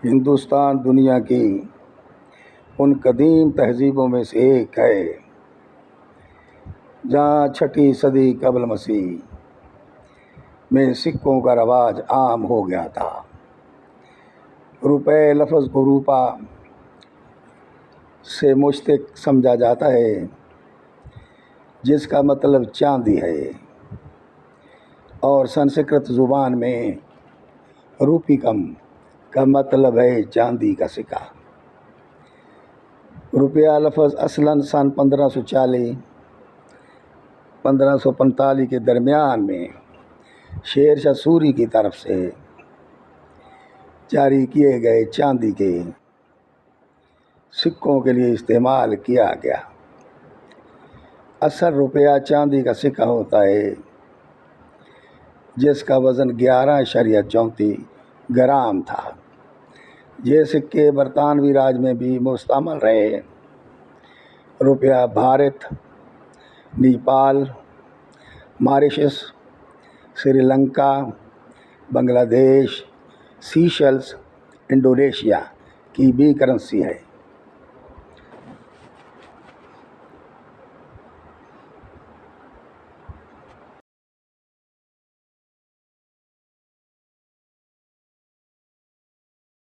ہندوستان دنیا کی ان قدیم تہذیبوں میں سے ایک ہے جہاں 6 صدی قبل مسیح میں سکوں کا رواج عام ہو گیا تھا۔ روپے لفظ کو روپا سے مشتق سمجھا جاتا ہے، جس کا مطلب چاندی ہے، اور سنسکرت زبان میں روپیکم کا مطلب ہے چاندی کا سکہ۔ روپیہ لفظ اصلاً سن 1545 کے درمیان میں شیر شاہ سوری کی طرف سے جاری کیے گئے چاندی کے سکوں کے لیے استعمال کیا گیا۔ اصل روپیہ چاندی کا سکہ ہوتا ہے جس کا وزن 11.34 گرام تھا۔ یہ سکے برطانوی راج میں بھی مستعمل رہے۔ روپیہ بھارت، نیپال، ماریشس، سری لنکا، بنگلہ دیش، سیشلز، انڈونیشیا کی بھی کرنسی ہے۔